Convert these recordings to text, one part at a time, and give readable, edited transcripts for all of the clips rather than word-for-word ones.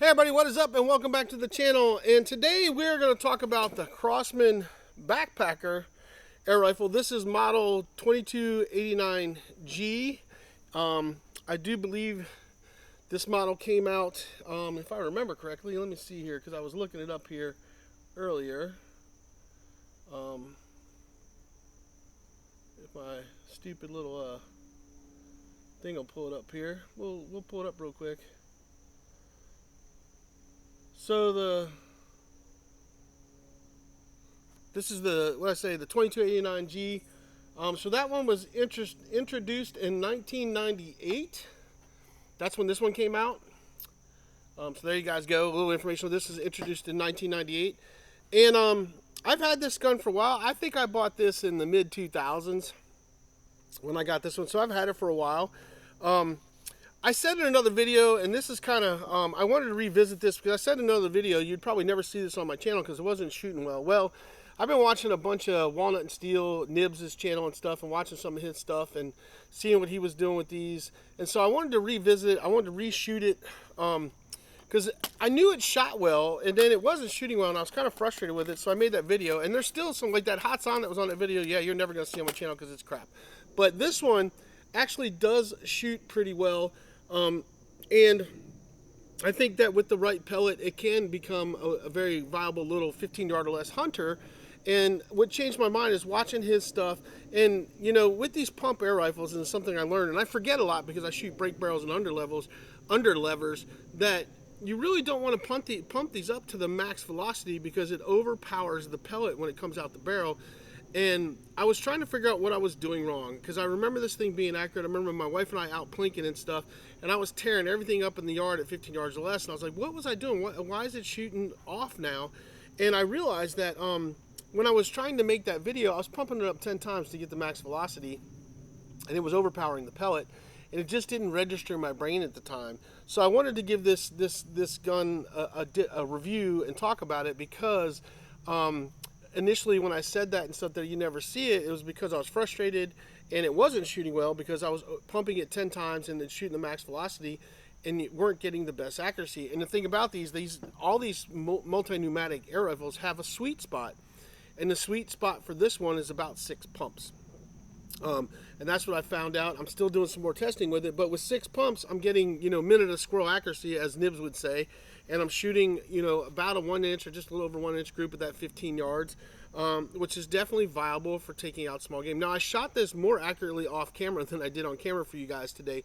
Hey everybody, what is up and welcome back to the channel. And today we're going to talk about the Crosman backpacker air rifle. This is model 2289G. I do believe this model came out, if I remember correctly, let me see here because I was looking it up here earlier. If my stupid little thing will pull it up here, we'll pull it up real quick. So this is the 2289G. So that one was introduced in 1998. That's when this one came out. So there you guys go. A little information. This is introduced in 1998, and I've had this gun for a while. I think I bought this in the mid 2000s when I got this one. So I've had it for a while. I said in another video, and this is kind of, I wanted to revisit this because I said in another video, you'd probably never see this on my channel because it wasn't shooting well. Well, I've been watching a bunch of Walnut and Steel, Nibs' channel and stuff, and watching some of his stuff and seeing what he was doing with these. And so I wanted to revisit it. I wanted to reshoot it because I knew it shot well, and then it wasn't shooting well, and I was kind of frustrated with it. So I made that video. And there's still some, like that Hot On that was on that video. Yeah, you're never going to see on my channel because it's crap. But this one actually does shoot pretty well. And I think that with the right pellet, it can become a very viable little 15-yard or less hunter. And what changed my mind is watching his stuff. And, you know, with these pump air rifles, and it's something I learned, and I forget a lot because I shoot brake barrels and under levers, that you really don't want to pump these up to the max velocity because it overpowers the pellet when it comes out the barrel. And I was trying to figure out what I was doing wrong because I remember this thing being accurate. I remember my wife and I out plinking and stuff, and I was tearing everything up in the yard at 15 yards or less. And I was like, what was I doing? Why is it shooting off now? And I realized that when I was trying to make that video, I was pumping it up 10 times to get the max velocity, and it was overpowering the pellet, and it just didn't register in my brain at the time. So I wanted to give this gun a review and talk about it because initially when I said that and stuff that you never see it, it was because I was frustrated and it wasn't shooting well because I was pumping it 10 times and then shooting the max velocity and you weren't getting the best accuracy. And the thing about all these multi-pneumatic air rifles have a sweet spot, and the sweet spot for this one is about 6 pumps. And that's what I found out. I'm still doing some more testing with it, but with 6 pumps, I'm getting, minute of squirrel accuracy, as Nibs would say, and I'm shooting, about a 1 inch or just a little over 1 inch group at that 15 yards, which is definitely viable for taking out small game. Now, I shot this more accurately off camera than I did on camera for you guys today,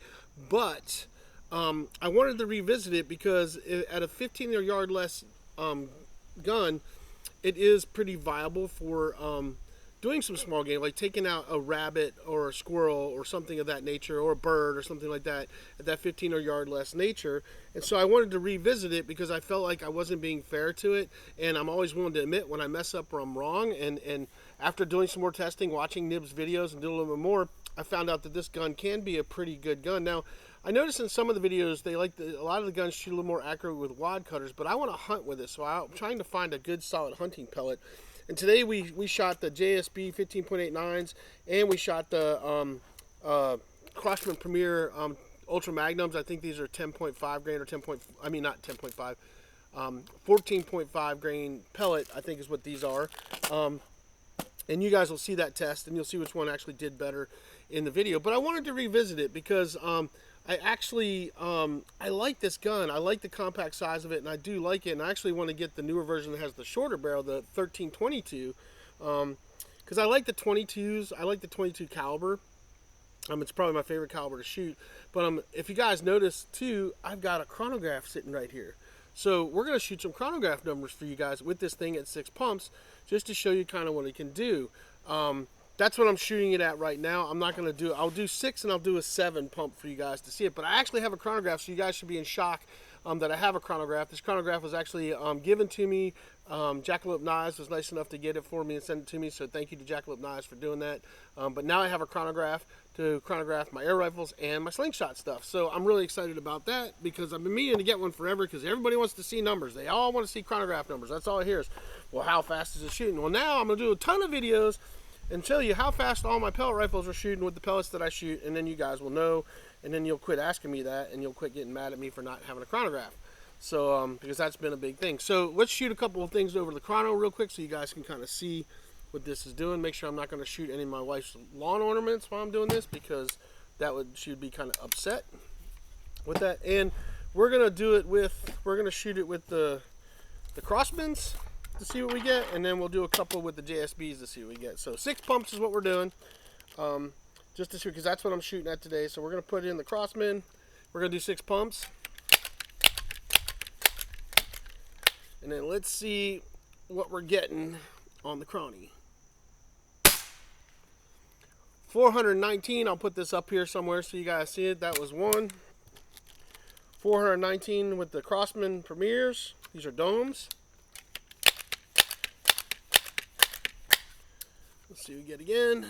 but I wanted to revisit it because at a 15-yard less gun, it is pretty viable for doing some small game, like taking out a rabbit or a squirrel or something of that nature, or a bird or something like that at that 15-yard less nature. And so I wanted to revisit it because I felt like I wasn't being fair to it, and I'm always willing to admit when I mess up or I'm wrong. And after doing some more testing, watching Nibs videos and doing a little bit more, I found out that this gun can be a pretty good gun. Now, I noticed in some of the videos they like a lot of the guns shoot a little more accurate with wad cutters, but I want to hunt with it, so I'm trying to find a good solid hunting pellet. And today we shot the JSB 15.89s, and we shot the Crosman Premier Ultra Magnums. I think these are 10.5 grain or 14.5 grain pellet, I think is what these are. And you guys will see that test, and you'll see which one actually did better in the video. But I wanted to revisit it because I actually, I like this gun. I like the compact size of it, and I do like it. And I actually want to get the newer version that has the shorter barrel, the 1322, because I like the 22s. I like the 22 caliber. It's probably my favorite caliber to shoot. But if you guys notice, too, I've got a chronograph sitting right here. So we're going to shoot some chronograph numbers for you guys with this thing at 6 pumps, just to show you kind of what it can do. That's what I'm shooting it at right now. I'm not going to do it. I'll do 6 and I'll do a 7 pump for you guys to see it. But I actually have a chronograph, so you guys should be in shock that I have a chronograph. This chronograph was actually given to me. Jackalope Knives was nice enough to get it for me and send it to me, so thank you to Jackalope Knives for doing that. But now I have a chronograph to chronograph my air rifles and my slingshot stuff. So I'm really excited about that because I've been meaning to get one forever because everybody wants to see numbers. They all want to see chronograph numbers. That's all I hear is, well, how fast is it shooting? Well, now I'm going to do a ton of videos and show you how fast all my pellet rifles are shooting with the pellets that I shoot, and then you guys will know, and then you'll quit asking me that, and you'll quit getting mad at me for not having a chronograph. So because that's been a big thing. So let's shoot a couple of things over the chrono real quick so you guys can kind of see what this is doing. Make sure I'm not going to shoot any of my wife's lawn ornaments while I'm doing this, because she would be kind of upset with that. And we're going to shoot it with the Crosmans to see what we get, and then we'll do a couple with the JSBs to see what we get. So 6 pumps is what we're doing, just to see, because that's what I'm shooting at today. So we're going to put in the Crosman. We're going to do 6 pumps. And then let's see what we're getting on the Cronny. 419, I'll put this up here somewhere so you guys see it. That was one. 419 with the Crosman Premiers. These are domes. Let's see what we get again.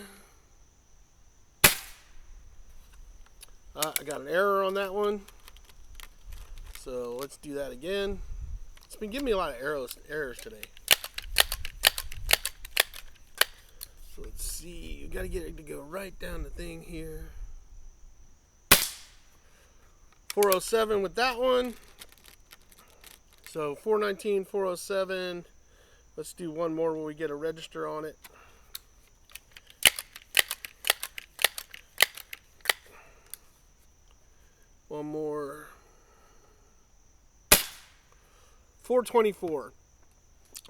I got an error on that one. So let's do that again. It's been giving me a lot of errors today. So let's see. You got to get it to go right down the thing here. 407 with that one. So 419, 407. Let's do one more where we get a register on it. One more. 424.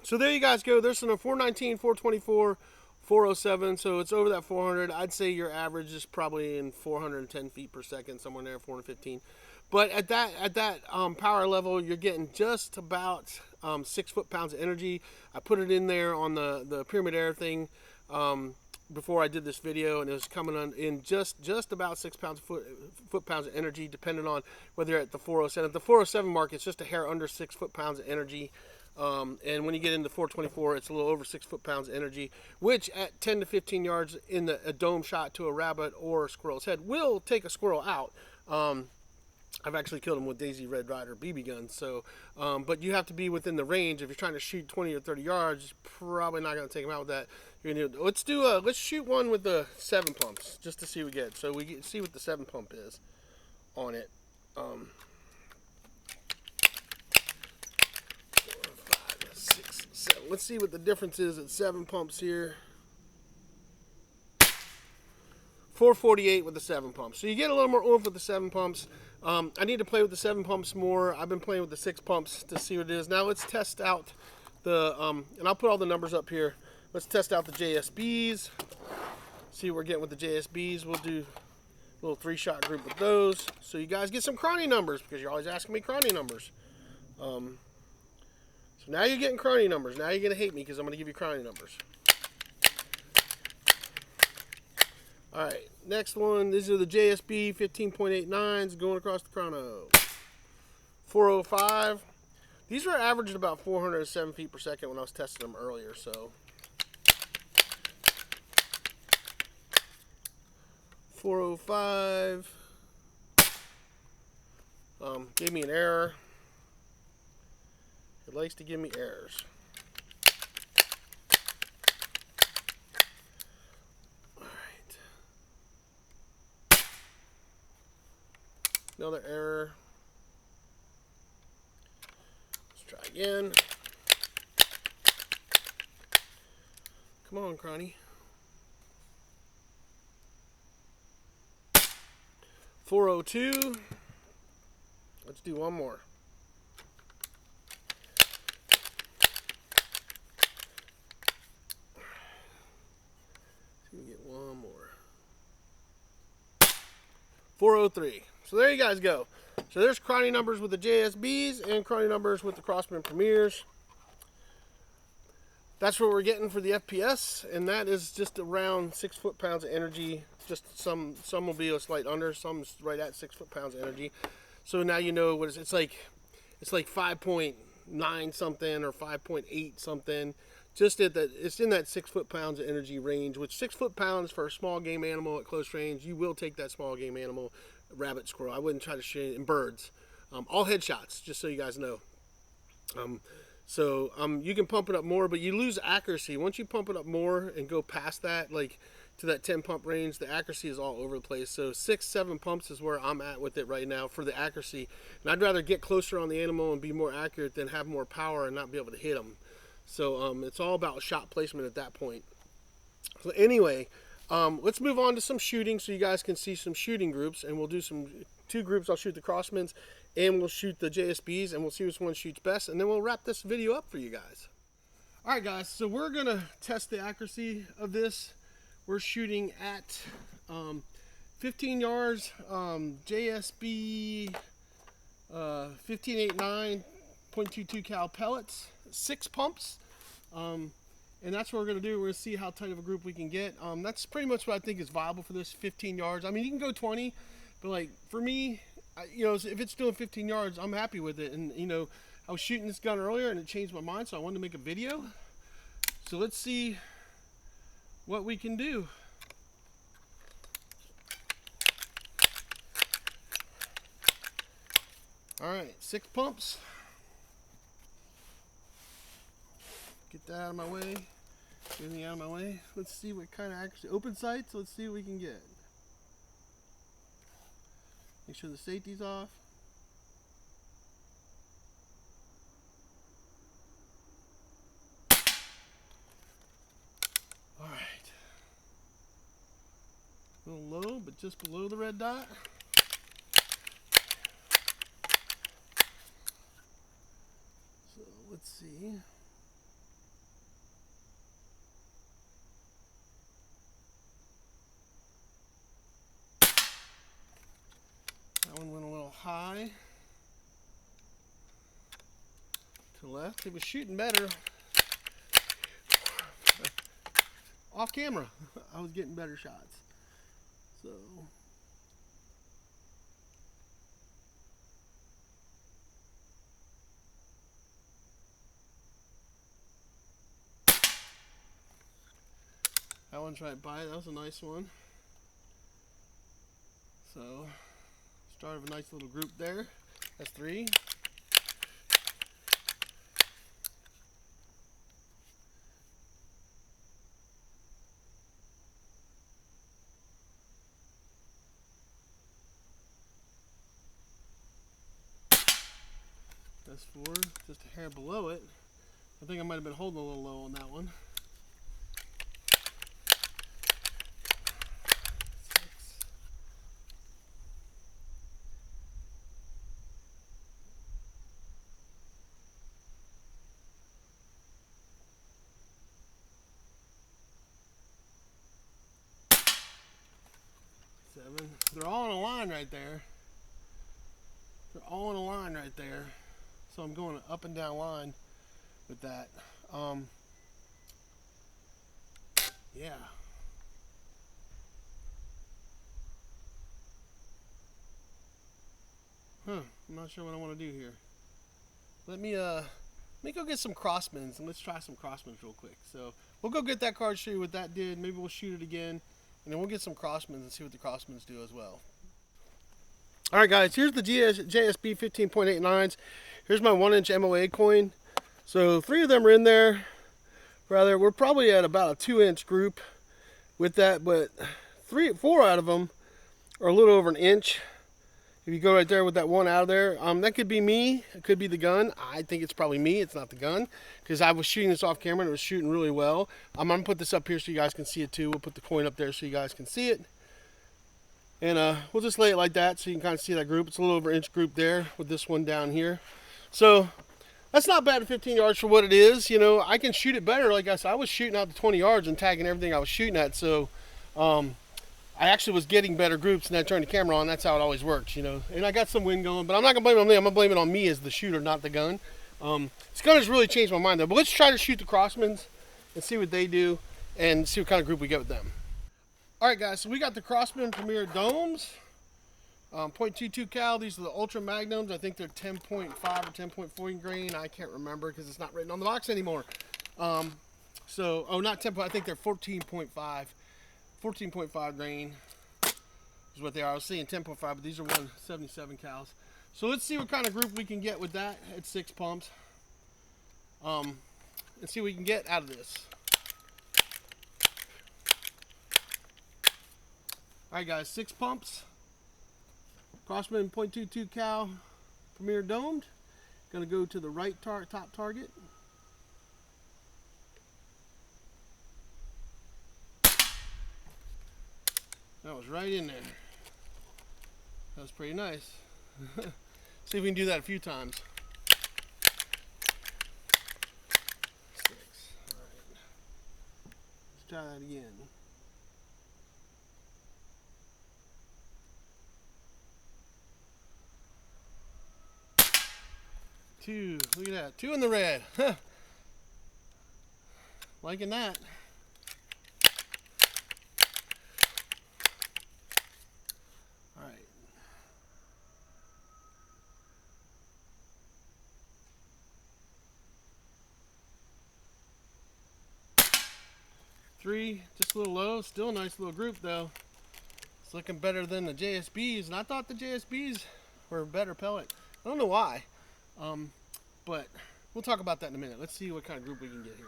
So there you guys go. There's some 419, 424, 407. So it's over that 400. I'd say your average is probably in 410 feet per second, somewhere in there, 415. But at that power level, you're getting just about 6 foot-pounds of energy. I put it in there on the Pyramid Air thing before I did this video, and it was coming on in just about 6 foot-pounds of energy, depending on whether you're at the 407. At the 407 mark, it's just a hair under 6 foot-pounds of energy. And when you get into 424, it's a little over 6 foot-pounds of energy, which at 10 to 15 yards in a dome shot to a rabbit or a squirrel's head will take a squirrel out. I've actually killed them with Daisy Red Ryder BB guns. So, but you have to be within the range. If you're trying to shoot 20 or 30 yards, you're probably not going to take them out with that. Let's shoot one with the 7 pumps just to see what we get. So see what the 7 pump is on it. 4, 5, 6, 7. Let's see what the difference is at 7 pumps here. 448 with the 7 pumps. So you get a little more oomph with the 7 pumps. I need to play with the 7 pumps more. I've been playing with the 6 pumps to see what it is. Now let's test out the, and I'll put all the numbers up here. Let's test out the JSBs. See what we're getting with the JSBs. We'll do a little 3-shot group with those. So you guys get some Cronny numbers, because you're always asking me Cronny numbers. So now you're getting Cronny numbers. Now you're going to hate me because I'm going to give you Cronny numbers. Alright, next one. These are the JSB 15.89s going across the chrono. 405. These were averaging about 407 feet per second when I was testing them earlier. So 405. Gave me an error. It likes to give me errors. Another error. Let's try again. Come on, Cronny. 402. Let's do one more. See if we get one more. 403. So there you guys go. So there's Cronny numbers with the JSBs and Cronny numbers with the Crosman Premiers. That's what we're getting for the FPS, and that is just around 6 foot-pounds of energy. Just some will be a slight under, some right at 6 foot-pounds of energy. So now you know what it's like. It's like 5.9 something or 5.8 something. Just at that, it's in that 6 foot-pounds of energy range. Which 6 foot-pounds for a small game animal at close range, you will take that small game animal. Rabbit, squirrel. I wouldn't try to shoot it in birds. All headshots, just so you guys know. You can pump it up more, but you lose accuracy once you pump it up more and go past that. Like to that 10 pump range. The accuracy is all over the place. So 6-7 pumps is where I'm at with it right now for the accuracy. And I'd rather get closer on the animal and be more accurate than have more power and not be able to hit them. So it's all about shot placement at that point. So anyway, let's move on to some shooting so you guys can see some shooting groups, and we'll do two groups. I'll shoot the Crosmans and we'll shoot the JSBs, and we'll see which one shoots best, and then we'll wrap this video up for you guys. All right, guys, so we're gonna test the accuracy of this. We're shooting at 15 yards, JSB 1589 .22 cal pellets, 6 pumps, and that's what we're gonna do. We're gonna see how tight of a group we can get. That's pretty much what I think is viable for this 15 yards. I mean, you can go 20, but like for me, you know, if it's doing 15 yards, I'm happy with it. And you know, I was shooting this gun earlier and it changed my mind, so I wanted to make a video. So let's see what we can do. All right, 6 pumps. Get that out of my way. Get everything out of my way. Let's see what kind of accuracy. Open sights, let's see what we can get. Make sure the safety's off. All right. A little low, but just below the red dot. So let's see. That one went a little high to the left. It was shooting better off camera. I was getting better shots. So that one's right by it. That was a nice one. So start of a nice little group there. That's 3. That's 4, just a hair below it. I think I might have been holding a little low on that one. 6. Seven. They're all in a line right there. They're all in a line right there. So I'm going an up and down line with that. Yeah. I'm not sure what I want to do here. Let me go get some Crosmans, and let's try some Crosmans real quick. So we'll go get that card, show you what that did. Maybe we'll shoot it again, and then we'll get some Crosmans and see what the Crosmans do as well. All right, guys, here's the JSB 15.89s. Here's my 1-inch MOA coin. So 3 of them are in there. Rather, we're probably at about a 2-inch group with that, but 4 out of them are a little over an inch. If you go right there with that one out of there, that could be me. It could be the gun. I think it's probably me. It's not the gun, because I was shooting this off camera and it was shooting really well. I'm gonna put this up here so you guys can see it too. We'll put the coin up there so you guys can see it. And we'll just lay it like that so you can kind of see that group. It's a little over an inch group there with this one down here. So that's not bad at 15 yards for what it is. You know, I can shoot it better. Like I said, I was shooting out to 20 yards and tagging everything I was shooting at. So I actually was getting better groups, and I turned the camera on. That's how it always works, you know. And I got some wind going, but I'm not going to blame it on me. I'm going to blame it on me as the shooter, not the gun. This gun has really changed my mind, though. But let's try to shoot the Crosmans and see what they do and see what kind of group we get with them. All right, guys, so we got the Crosman Premier Domes, .22 cal. These are the Ultra Magnums. I think they're 10.5 or 10.4 grain. I can't remember because it's not written on the box anymore. Not 10. I think they're 14.5. 14.5 grain is what they are. I was saying 10.5, but these are 177 cals. So let's see what kind of group we can get with that at 6 pumps. And see what we can get out of this. All right, guys, 6 pumps. Crosman .22 cal Premier domed. Gonna go to the right top target. That was right in there. That was pretty nice. See if we can do that a few times. 6. All right. Let's try that again. 2. Look at that. 2 in the red. Liking that. All right. 3, just a little low. Still a nice little group though. It's looking better than the JSBs, and I thought the JSBs were a better pellet. I don't know why, but we'll talk about that in a minute. Let's see what kind of group we can get here.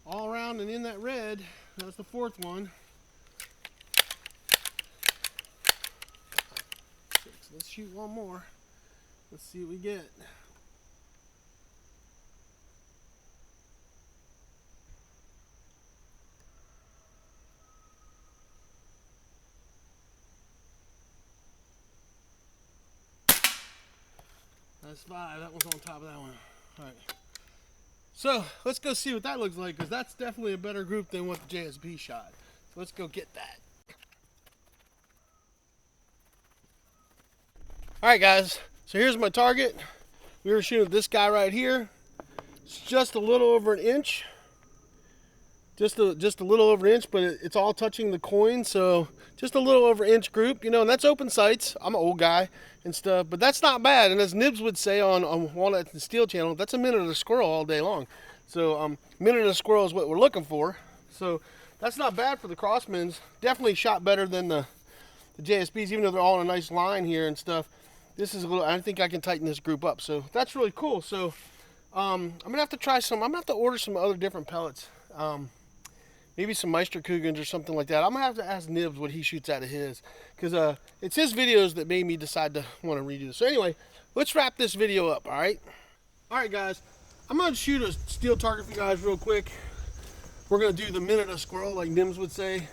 All around and in that red. That's the 4th one. 6. Let's shoot one more. Let's see what we get. That's 5. That one's on top of that one. All right. So let's go see what that looks like, because that's definitely a better group than what the JSB shot. So let's go get that. All right, guys. So here's my target. We were shooting this guy right here. It's just a little over an inch. Just a little over an inch, but it's all touching the coin. So just a little over inch group, you know, and that's open sights. I'm an old guy and stuff, but that's not bad. And as Nibs would say on Walnut and Steel channel, that's a minute of a squirrel all day long. So minute of a squirrel is what we're looking for. So that's not bad for the Crossmans. Definitely shot better than the JSBs, even though they're all in a nice line here and stuff. This is a little, I think I can tighten this group up. So that's really cool. So I'm gonna have to try some, I'm gonna have to order some other different pellets. Maybe some Meisterkugels or something like that. I'm gonna have to ask Nibs what he shoots out of his, because it's his videos that made me decide to want to redo this. So anyway, let's wrap this video up. All right, guys. I'm gonna shoot a steel target for you guys real quick. We're gonna do the minute of squirrel, like Nibs would say.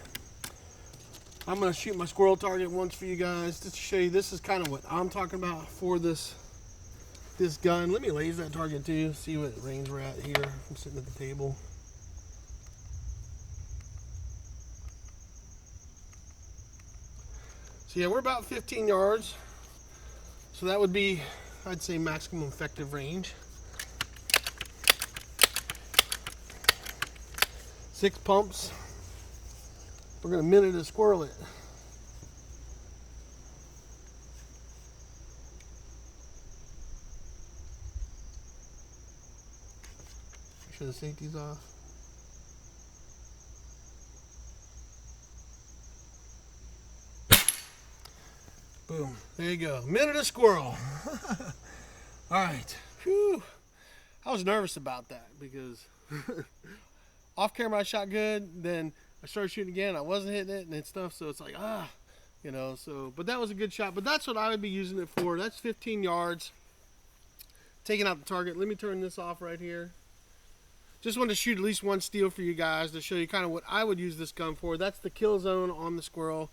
I'm gonna shoot my squirrel target once for you guys, just to show you this is kind of what I'm talking about for this gun. Let me laser that target too, see what range we're at here. I'm sitting at the table. So yeah, we're about 15 yards. So that would be, I'd say, maximum effective range. 6 pumps. We're gonna minute to squirrel it. Make sure the safety's off. Boom. There you go. Minute of squirrel. All right. Whew. I was nervous about that because off camera I shot good. Then I started shooting again. I wasn't hitting it and stuff. So it's like, you know. So, but that was a good shot. But that's what I would be using it for. That's 15 yards. Taking out the target. Let me turn this off right here. Just wanted to shoot at least one steel for you guys to show you kind of what I would use this gun for. That's the kill zone on the squirrel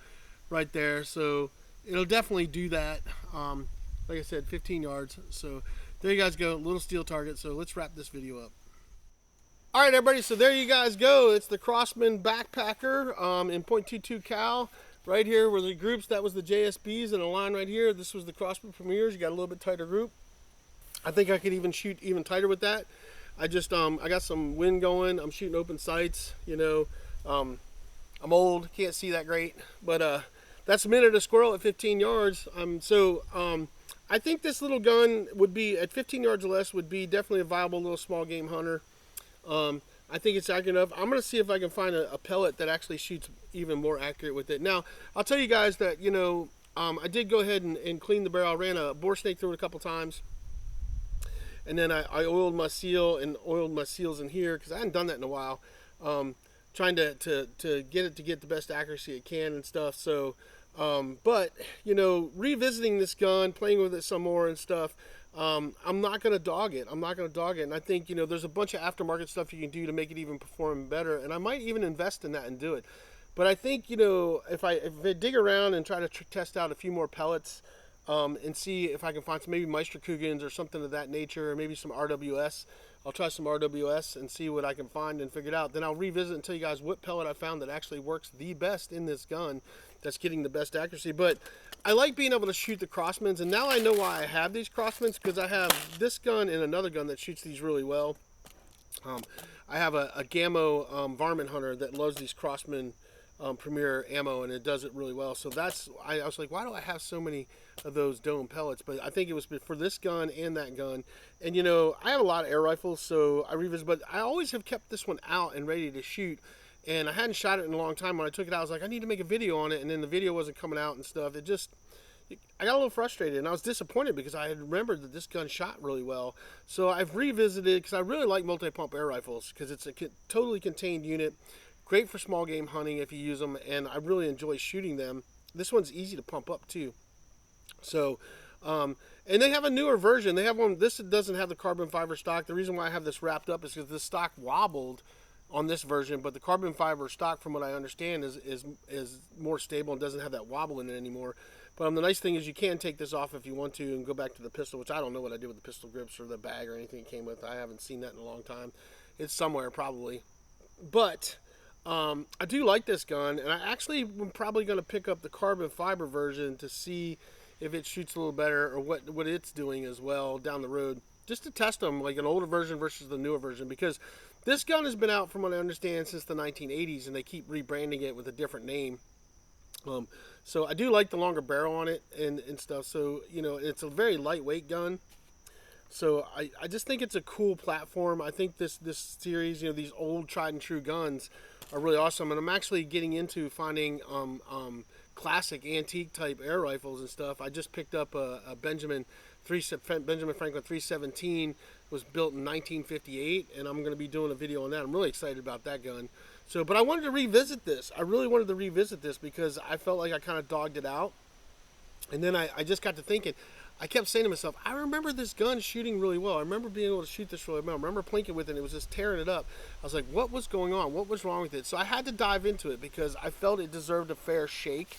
right there. So it'll definitely do that. Like I said, 15 yards. So there you guys go, little steel target. So let's wrap this video up. All right, everybody, so there you guys go. It's the Crosman backpacker in .22 cal. Right here were the groups. That was the JSBs in a line right here. This was the Crosman Premiers. You got a little bit tighter group. I think I could even shoot even tighter with that. I just, I got some wind going. I'm shooting open sights, you know. I'm old, can't see that great, but that's a minute of squirrel at 15 yards. I think this little gun would be, at 15 yards or less, would be definitely a viable little small game hunter. I think it's accurate enough. I'm going to see if I can find a pellet that actually shoots even more accurate with it. Now, I'll tell you guys that, I did go ahead and clean the barrel. I ran a bore snake through it a couple times. And then I oiled my seal and oiled my seals in here because I hadn't done that in a while. Trying to get it to get the best accuracy it can and stuff. So, but, revisiting this gun, playing with it some more and stuff, I'm not going to dog it. I'm not going to dog it. And I think, there's a bunch of aftermarket stuff you can do to make it even perform better. And I might even invest in that and do it. But I think, if I dig around and try to test out a few more pellets, and see if I can find some maybe Meisterkuggens or something of that nature, or maybe some RWS. I'll try some RWS and see what I can find and figure it out. Then I'll revisit and tell you guys what pellet I found that actually works the best in this gun, that's getting the best accuracy. But I like being able to shoot the Crosmans, and now I know why I have these Crosmans, because I have this gun and another gun that shoots these really well. I have a Gammo Varmint Hunter that loves these Crosman Premier ammo, and it does it really well. So I was like, why do I have so many of those dome pellets? But I think it was for this gun and that gun. And I have a lot of air rifles, so I revisit, but I always have kept this one out and ready to shoot. And I hadn't shot it in a long time. When I took it out, I was like, I need to make a video on it, and then the video wasn't coming out and stuff. I got a little frustrated, and I was disappointed because I had remembered that this gun shot really well. So I've revisited, because I really like multi-pump air rifles, because it's a totally contained unit. Great for small game hunting if you use them, and I really enjoy shooting them. This one's easy to pump up too. So, and they have a newer version. They have one. This doesn't have the carbon fiber stock. The reason why I have this wrapped up is because the stock wobbled on this version, but the carbon fiber stock, from what I understand, is more stable and doesn't have that wobble in it anymore. But the nice thing is you can take this off if you want to and go back to the pistol, which I don't know what I did with the pistol grips or the bag or anything it came with. I haven't seen that in a long time. It's somewhere probably, but. I do like this gun, and I actually am probably going to pick up the carbon fiber version to see if it shoots a little better or what it's doing as well down the road, just to test them, like an older version versus the newer version, because this gun has been out, from what I understand, since the 1980s, and they keep rebranding it with a different name. So I do like the longer barrel on it and stuff. So, it's a very lightweight gun. So I just think it's a cool platform. I think this series, these old tried and true guns are really awesome. And I'm actually getting into finding classic antique type air rifles and stuff. I just picked up a Benjamin Franklin 317. Was built in 1958, and I'm going to be doing a video on that. I'm really excited about that gun. So, but I wanted to revisit this. I really wanted to revisit this because I felt like I kind of dogged it out. And then I just got to thinking. I kept saying to myself, I remember this gun shooting really well. I remember being able to shoot this really well. I remember plinking with it, and it was just tearing it up. I was like, what was going on? What was wrong with it? So I had to dive into it because I felt it deserved a fair shake.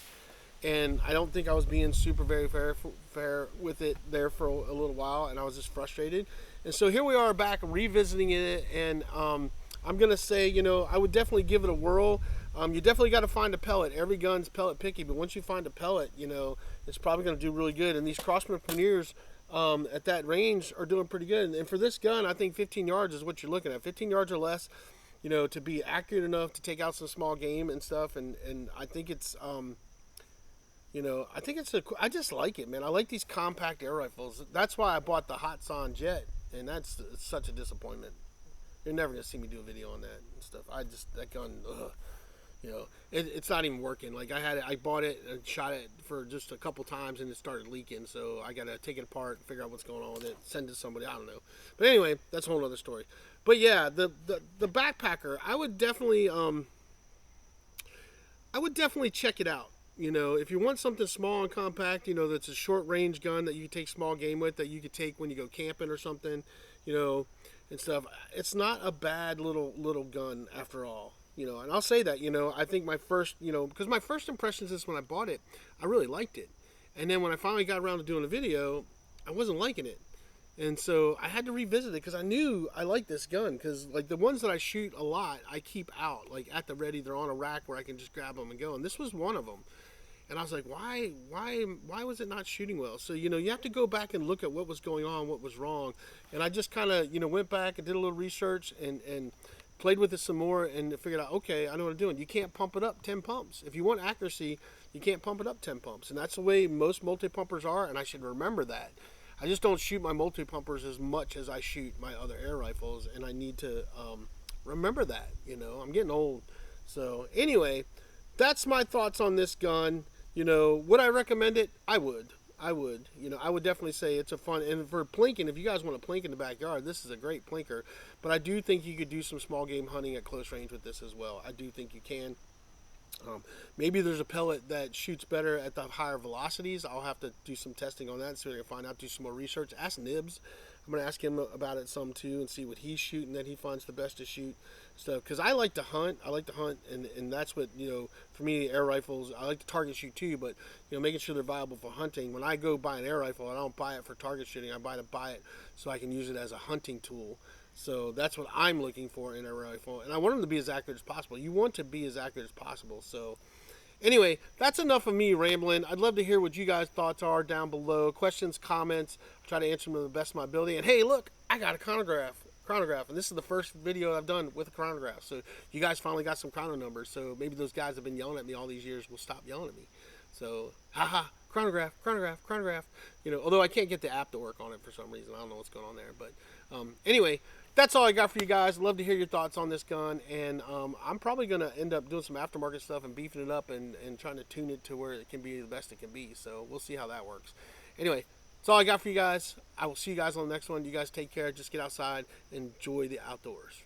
And I don't think I was being super very fair with it there for a little while, and I was just frustrated. And so here we are back revisiting it, and I'm going to say, I would definitely give it a whirl. You definitely got to find a pellet. Every gun's pellet picky, but once you find a pellet, it's probably going to do really good. And these Crosman Premiers at that range are doing pretty good. And for this gun, I think 15 yards is what you're looking at. 15 yards or less, to be accurate enough to take out some small game and stuff. And I think it's, I just like it, man. I like these compact air rifles. That's why I bought the Hatsan Jet, and that's such a disappointment. You're never going to see me do a video on that and stuff. That gun, ugh. It's not even working. Like I bought it and shot it for just a couple times and it started leaking. So I got to take it apart, figure out what's going on with it, send it to somebody. I don't know. But anyway, that's a whole other story. But yeah, the backpacker, I would definitely check it out. If you want something small and compact, that's a short range gun that you can take small game with, that you could take when you go camping or something, and stuff. It's not a bad little gun after all. And I'll say that, I think my first, because my first impressions is when I bought it, I really liked it. And then when I finally got around to doing a video, I wasn't liking it. And so I had to revisit it because I knew I liked this gun. Because, like, the ones that I shoot a lot, I keep out, like, at the ready. They're on a rack where I can just grab them and go. And this was one of them. And I was like, why was it not shooting well? So, you have to go back and look at what was going on, what was wrong. And I just kind of, went back and did a little research and played with it some more and figured out, okay, I know what I'm doing. You can't pump it up 10 pumps. If you want accuracy, you can't pump it up 10 pumps. And that's the way most multi-pumpers are, and I should remember that. I just don't shoot my multi-pumpers as much as I shoot my other air rifles, and I need to remember that. You know, I'm getting old. So anyway, that's my thoughts on this gun. You know, would I recommend it? I would. I would. You know, I would definitely say it's a fun. And for plinking, if you guys want to plink in the backyard, this is a great plinker. But I do think you could do some small game hunting at close range with this as well. I do think you can. Maybe there's a pellet that shoots better at the higher velocities. I'll have to do some testing on that so I can find out, do some more research. Ask Nibs. I'm going to ask him about it some too and see what he's shooting that he finds the best to shoot stuff. Because I like to hunt. I like to hunt, and that's what, you know, for me, air rifles, I like to target shoot too, but, you know, making sure they're viable for hunting. When I go buy an air rifle, I don't buy it for target shooting. I buy it so I can use it as a hunting tool. So that's what I'm looking for in a rifle. And I want them to be as accurate as possible. You want to be as accurate as possible. So anyway, that's enough of me rambling. I'd love to hear what you guys' thoughts are down below. Questions, comments. I'll try to answer them to the best of my ability. And hey, look, I got a chronograph. And this is the first video I've done with a chronograph. So you guys finally got some chrono numbers. So maybe those guys have been yelling at me all these years will stop yelling at me. So, haha, chronograph. You know, although I can't get the app to work on it for some reason. I don't know what's going on there. But anyway, that's all I got for you guys. Love to hear your thoughts on this gun. And I'm probably going to end up doing some aftermarket stuff and beefing it up and trying to tune it to where it can be the best it can be. So we'll see how that works. Anyway, that's all I got for you guys. I will see you guys on the next one. You guys take care. Just get outside. Enjoy the outdoors.